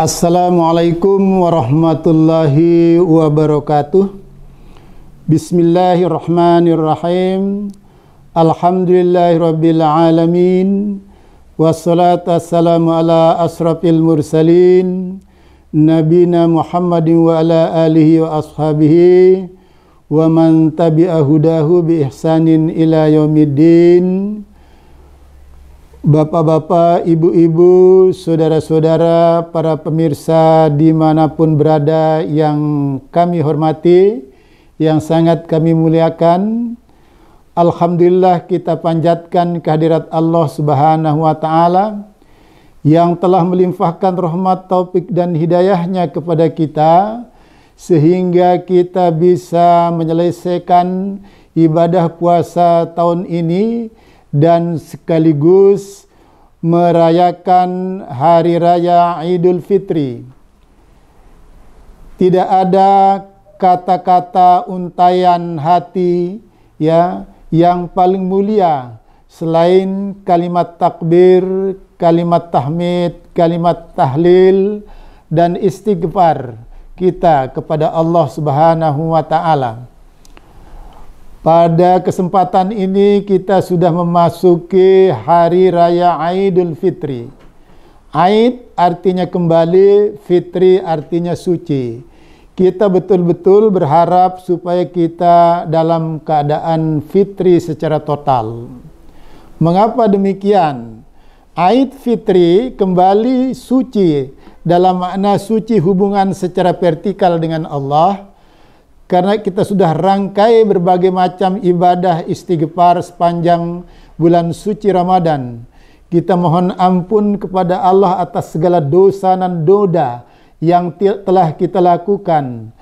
Assalamualaikum warahmatullahi wabarakatuh. Bismillahirrahmanirrahim. Alhamdulillahirabbil alamin. Wassalatu wassalamu ala asrafil mursalin nabina Muhammadin wa ala alihi wa ashabihi wa man tabi'a hudahu bi ihsanin ila yaumiddin. Bapak-bapak, ibu-ibu, saudara-saudara, para pemirsa dimanapun berada yang kami hormati, yang sangat kami muliakan, alhamdulillah kita panjatkan kehadirat Allah Subhanahu wa Ta'ala yang telah melimpahkan rahmat, taufik dan hidayahnya kepada kita sehingga kita bisa menyelesaikan ibadah puasa tahun ini dan sekaligus merayakan hari raya Idul Fitri. Tidak ada kata-kata untayan hati yang paling mulia selain kalimat takbir, kalimat tahmid, kalimat tahlil dan istighfar kita kepada Allah Subhanahu wa Ta'ala. Pada kesempatan ini kita sudah memasuki hari raya Idul Fitri. Aid artinya kembali, Fitri artinya suci. Kita betul-betul berharap supaya kita dalam keadaan fitri secara total. Mengapa demikian? Aid Fitri kembali suci dalam makna suci hubungan secara vertikal dengan Allah. Karena kita sudah rangkai berbagai macam ibadah istighfar sepanjang bulan suci Ramadan. Kita mohon ampun kepada Allah atas segala dosa dan noda yang telah kita lakukan.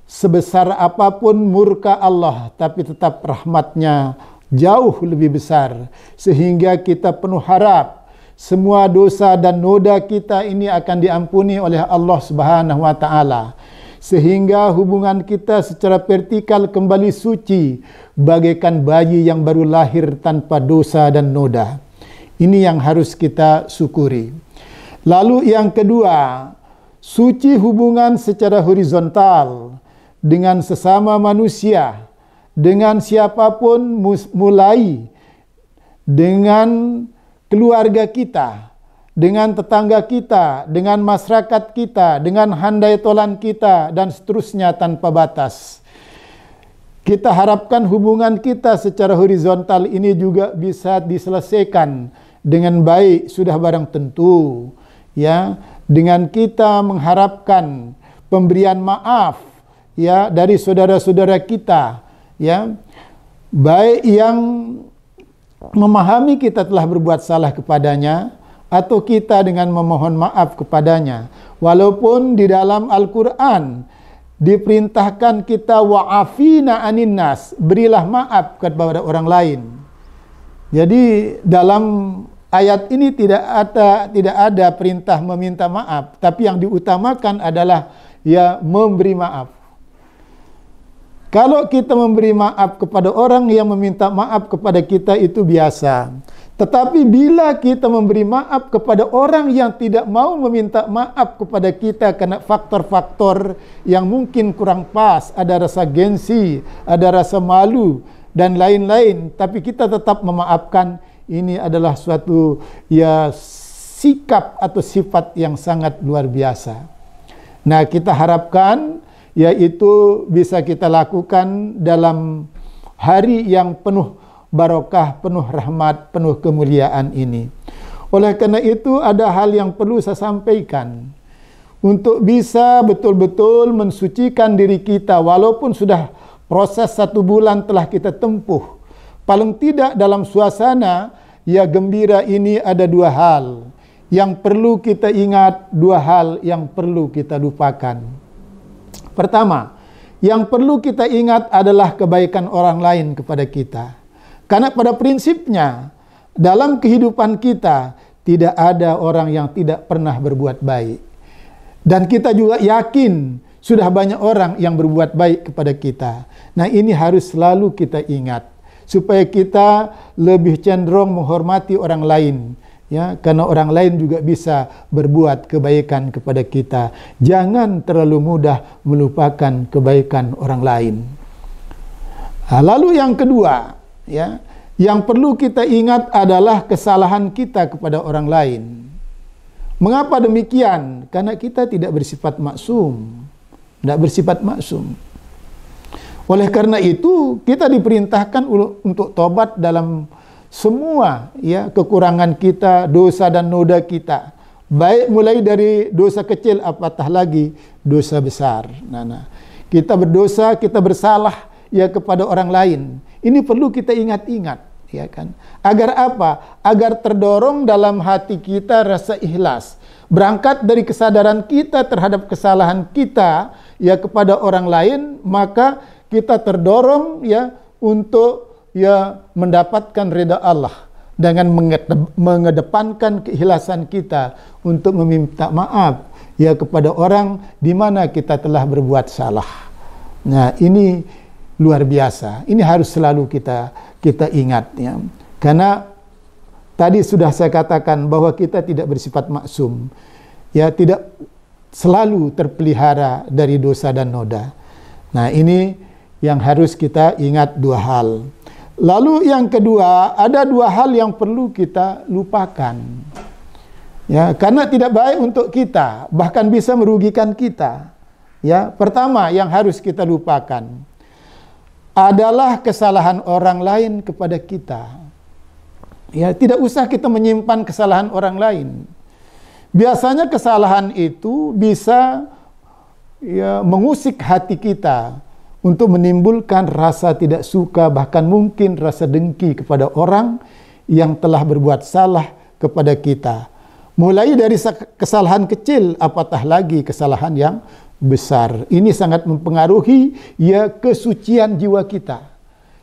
Sebesar apapun murka Allah, tapi tetap rahmatnya jauh lebih besar. Sehingga kita penuh harap semua dosa dan noda kita ini akan diampuni oleh Allah Subhanahu wa Ta'ala. Sehingga hubungan kita secara vertikal kembali suci bagaikan bayi yang baru lahir tanpa dosa dan noda. Ini yang harus kita syukuri. Lalu yang kedua, suci hubungan secara horizontal dengan sesama manusia, dengan siapapun, mulai dengan keluarga kita, dengan tetangga kita, dengan masyarakat kita, dengan handai tolan kita, dan seterusnya tanpa batas. Kita harapkan hubungan kita secara horizontal ini juga bisa diselesaikan dengan baik, sudah barang tentu, dengan kita mengharapkan pemberian maaf, dari saudara-saudara kita, baik yang memahami kita telah berbuat salah kepadanya, atau kita dengan memohon maaf kepadanya. Walaupun di dalam Al-Quran diperintahkan kita wa'afina anin nas, berilah maaf kepada orang lain. Jadi dalam ayat ini tidak ada perintah meminta maaf, tapi yang diutamakan adalah memberi maaf. Kalau kita memberi maaf kepada orang yang meminta maaf kepada kita itu biasa. Tetapi bila kita memberi maaf kepada orang yang tidak mau meminta maaf kepada kita karena faktor-faktor yang mungkin kurang pas, ada rasa gengsi, ada rasa malu dan lain-lain, tapi kita tetap memaafkan, ini adalah suatu sikap atau sifat yang sangat luar biasa. Nah, kita harapkan yaitu bisa kita lakukan dalam hari yang penuh barokah, penuh rahmat, penuh kemuliaan ini. Oleh karena itu ada hal yang perlu saya sampaikan. Untuk bisa betul-betul mensucikan diri kita, walaupun sudah proses 1 bulan telah kita tempuh, paling tidak dalam suasana gembira ini ada 2 hal yang perlu kita ingat, 2 hal yang perlu kita lupakan. Pertama, yang perlu kita ingat adalah kebaikan orang lain kepada kita. Karena pada prinsipnya dalam kehidupan kita tidak ada orang yang tidak pernah berbuat baik. Dan kita juga yakin sudah banyak orang yang berbuat baik kepada kita. Nah, ini harus selalu kita ingat supaya kita lebih cenderung menghormati orang lain ya, karena orang lain juga bisa berbuat kebaikan kepada kita. Jangan terlalu mudah melupakan kebaikan orang lain. Lalu yang kedua, ya, yang perlu kita ingat adalah kesalahan kita kepada orang lain. Mengapa demikian? Karena kita tidak bersifat maksum. Tidak bersifat maksum. Oleh karena itu, kita diperintahkan untuk tobat dalam semua, ya, kekurangan kita, dosa dan noda kita. Baik mulai dari dosa kecil, apatah lagi dosa besar. Kita berdosa, kita bersalah, ya, kepada orang lain. Ini perlu kita ingat-ingat, ya kan? Agar apa? Agar terdorong dalam hati kita rasa ikhlas. Berangkat dari kesadaran kita terhadap kesalahan kita, ya, kepada orang lain, maka kita terdorong, ya, untuk, ya, mendapatkan ridha Allah dengan mengedepankan keikhlasan kita untuk meminta maaf, ya, kepada orang di mana kita telah berbuat salah. Nah, ini luar biasa. Ini harus selalu kita ingat, ya. Karena tadi sudah saya katakan bahwa kita tidak bersifat maksum, ya, tidak selalu terpelihara dari dosa dan noda. Nah, ini yang harus kita ingat dua hal. Lalu yang kedua, ada dua hal yang perlu kita lupakan. Ya, karena tidak baik untuk kita, bahkan bisa merugikan kita. Ya, pertama yang harus kita lupakan adalah kesalahan orang lain kepada kita. Ya, tidak usah kita menyimpan kesalahan orang lain. Biasanya kesalahan itu bisa, ya, mengusik hati kita untuk menimbulkan rasa tidak suka, bahkan mungkin rasa dengki kepada orang yang telah berbuat salah kepada kita. Mulai dari kesalahan kecil, apatah lagi kesalahan yang besar. Ini sangat mempengaruhi, ya, kesucian jiwa kita.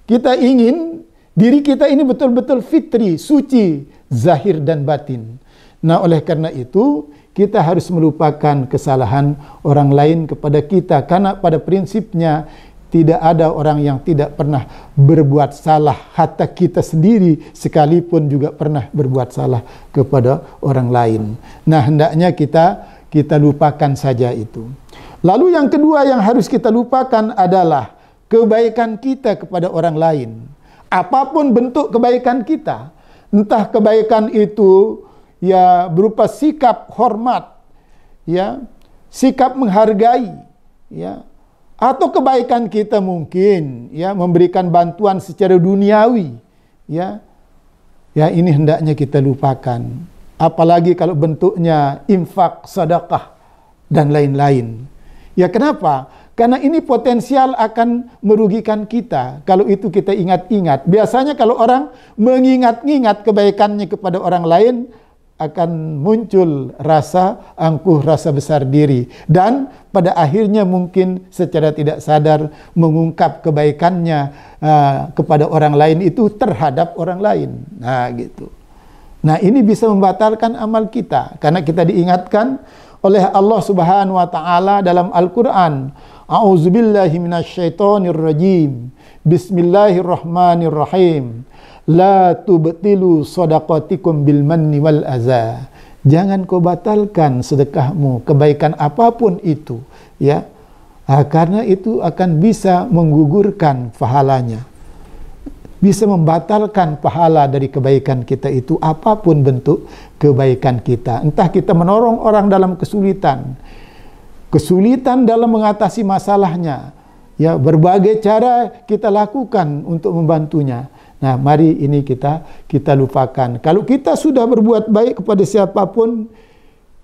Kita ingin diri kita ini betul-betul fitri, suci, zahir dan batin. Nah, oleh karena itu kita harus melupakan kesalahan orang lain kepada kita, karena pada prinsipnya tidak ada orang yang tidak pernah berbuat salah. Hatta kita sendiri sekalipun juga pernah berbuat salah kepada orang lain. Nah, hendaknya kita lupakan saja itu. Lalu yang kedua yang harus kita lupakan adalah kebaikan kita kepada orang lain. Apapun bentuk kebaikan kita, entah kebaikan itu, ya, berupa sikap hormat, ya, sikap menghargai, ya, atau kebaikan kita mungkin, ya, memberikan bantuan secara duniawi, ya, ya, ini hendaknya kita lupakan. Apalagi kalau bentuknya infak, sedekah dan lain-lain. Ya, kenapa? Karena ini potensial akan merugikan kita kalau itu kita ingat-ingat. Biasanya kalau orang mengingat-ingat kebaikannya kepada orang lain, akan muncul rasa angkuh, rasa besar diri, dan pada akhirnya mungkin secara tidak sadar mengungkap kebaikannya kepada orang lain itu terhadap orang lain. Nah, gitu. Nah, ini bisa membatalkan amal kita karena kita diingatkan oleh Allah Subhanahu wa taala dalam Al-Qur'an, A'udzubillahi minasyaitonirrajim. Bismillahirrahmanirrahim. La tubtilu shadaqatikum bil manni wal adza. Jangan kau batalkan sedekahmu, kebaikan apapun itu, ya. Karena itu akan bisa menggugurkan pahalanya. Bisa membatalkan pahala dari kebaikan kita itu, apapun bentuk kebaikan kita. Entah kita menolong orang dalam kesulitan dalam mengatasi masalahnya, ya, berbagai cara kita lakukan untuk membantunya. Nah, mari ini kita lupakan. Kalau kita sudah berbuat baik kepada siapapun,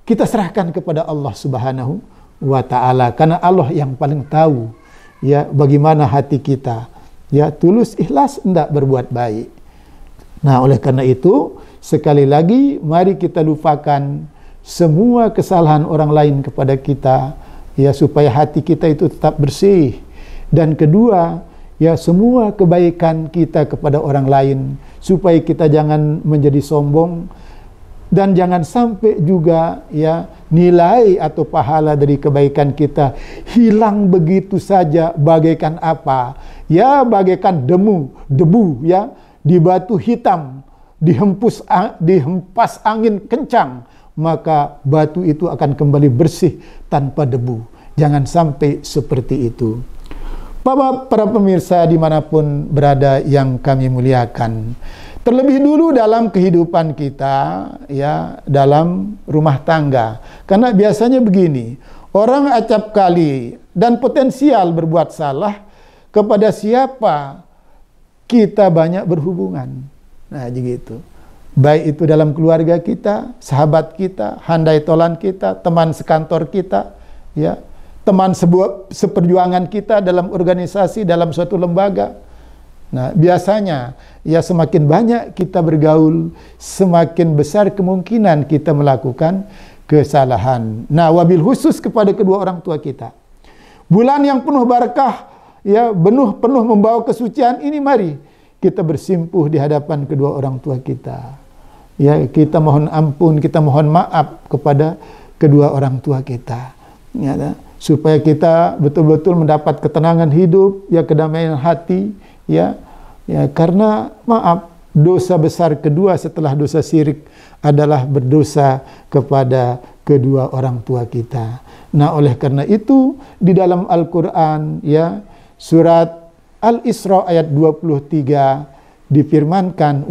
kita serahkan kepada Allah Subhanahu wa taala, karena Allah yang paling tahu, ya, bagaimana hati kita, ya, tulus ikhlas hendak berbuat baik. Nah, oleh karena itu sekali lagi mari kita lupakan semua kesalahan orang lain kepada kita, ya, supaya hati kita itu tetap bersih. Dan kedua, ya, semua kebaikan kita kepada orang lain, supaya kita jangan menjadi sombong dan jangan sampai juga, ya, nilai atau pahala dari kebaikan kita hilang begitu saja bagaikan apa? Ya, bagaikan debu, ya, di batu hitam dihempas angin kencang, maka batu itu akan kembali bersih tanpa debu. Jangan sampai seperti itu. Para pemirsa dimanapun berada yang kami muliakan, terlebih dulu dalam kehidupan kita, ya, dalam rumah tangga. Karena biasanya begini, orang acap kali dan potensial berbuat salah kepada siapa kita banyak berhubungan. Nah, begitu. Baik itu dalam keluarga kita, sahabat kita, handai tolan kita, teman sekantor kita, ya, teman seperjuangan kita dalam organisasi, dalam suatu lembaga. Nah, biasanya ya semakin banyak kita bergaul, semakin besar kemungkinan kita melakukan kesalahan. Nah, wabil khusus kepada kedua orang tua kita. Bulan yang penuh berkah, ya, penuh membawa kesucian ini, mari kita bersimpuh di hadapan kedua orang tua kita. Ya, kita mohon ampun, kita mohon maaf kepada kedua orang tua kita. Ya, supaya kita betul-betul mendapat ketenangan hidup, ya, kedamaian hati, ya, karena maaf, dosa besar kedua setelah dosa syirik adalah berdosa kepada kedua orang tua kita. Nah, oleh karena itu di dalam Al-Quran, ya, surat Al-Isra ayat 23 difirmankan,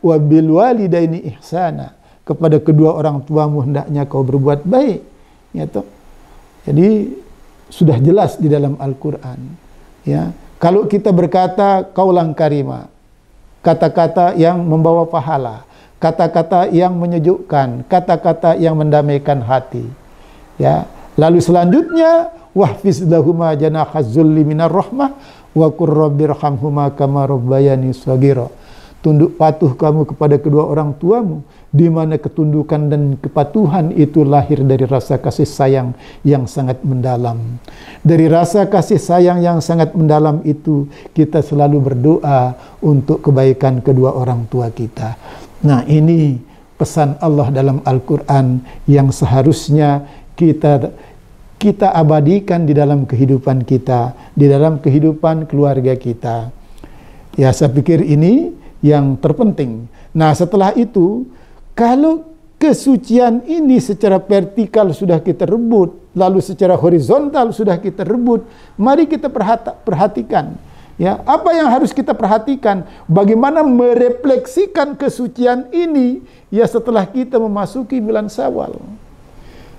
wabil walidaini ihsana, kepada kedua orang tuamu hendaknya kau berbuat baik, ya toh. Jadi sudah jelas di dalam Al-Quran, ya. Kalau kita berkata qaulan karima, kata-kata yang membawa pahala, kata-kata yang menyejukkan, kata-kata yang mendamaikan hati, ya. Lalu selanjutnya wahfiz lahuma janahaz zulli minar rahmah wa qur rabbirhamhuma kama rabbayani shaghira. Tunduk patuh kamu kepada kedua orang tuamu, di mana ketundukan dan kepatuhan itu lahir dari rasa kasih sayang yang sangat mendalam. Dari rasa kasih sayang yang sangat mendalam itu, kita selalu berdoa untuk kebaikan kedua orang tua kita. Nah, ini pesan Allah dalam Al-Quran yang seharusnya kita abadikan di dalam kehidupan kita, di dalam kehidupan keluarga kita. Ya, saya pikir ini yang terpenting. Nah, setelah itu, kalau kesucian ini secara vertikal sudah kita rebut, lalu secara horizontal sudah kita rebut, mari kita perhatikan, ya, apa yang harus kita perhatikan, bagaimana merefleksikan kesucian ini, ya, setelah kita memasuki bulan Syawal.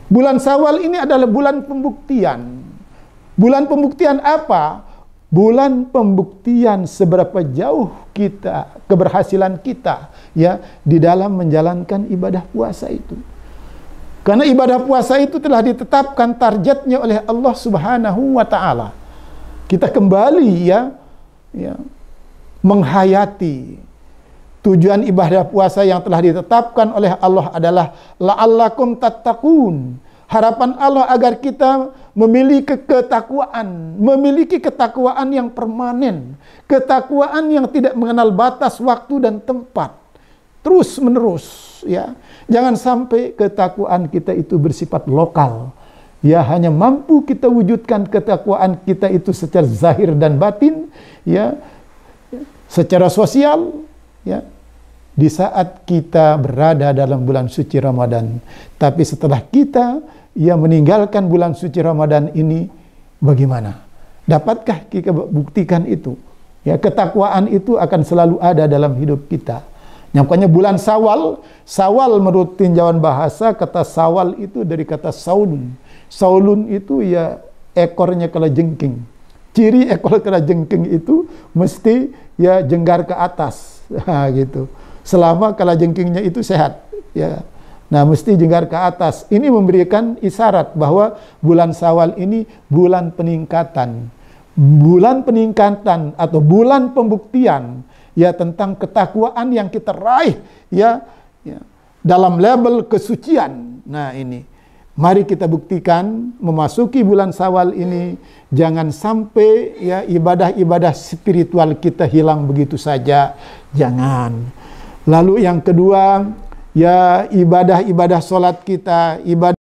Bulan Syawal ini adalah bulan pembuktian. Bulan pembuktian apa? Bulan pembuktian seberapa jauh kita, keberhasilan kita, ya, di dalam menjalankan ibadah puasa itu. Karena ibadah puasa itu telah ditetapkan targetnya oleh Allah Subhanahu wa Ta'ala. Kita kembali, ya, menghayati tujuan ibadah puasa yang telah ditetapkan oleh Allah adalah la'allakum tattaqun. Harapan Allah agar kita memiliki ketakwaan yang permanen, ketakwaan yang tidak mengenal batas waktu dan tempat, terus menerus, ya. Jangan sampai ketakwaan kita itu bersifat lokal, ya, hanya mampu kita wujudkan ketakwaan kita itu secara zahir dan batin, ya, secara sosial, ya, di saat kita berada dalam bulan suci Ramadan. Tapi setelah kita, ya, meninggalkan bulan suci Ramadan ini, bagaimana? Dapatkah kita buktikan itu? Ya, ketakwaan itu akan selalu ada dalam hidup kita. Makanya bulan Syawal menurut tinjauan bahasa, kata Syawal itu dari kata saulun. Saulun itu, ya, ekornya kalajengking. Ciri ekor kalajengking itu mesti, ya, jenggar ke atas, gitu. Selama kalajengkingnya itu sehat, ya. Nah, mesti jenggar ke atas. Ini memberikan isyarat bahwa bulan Syawal ini bulan peningkatan. Bulan peningkatan atau bulan pembuktian, ya, tentang ketakwaan yang kita raih, ya, dalam level kesucian. Nah, ini mari kita buktikan memasuki bulan Syawal ini, jangan sampai, ya, ibadah-ibadah spiritual kita hilang begitu saja. Jangan. Lalu yang kedua, ya, ibadah-ibadah sholat kita, ibadah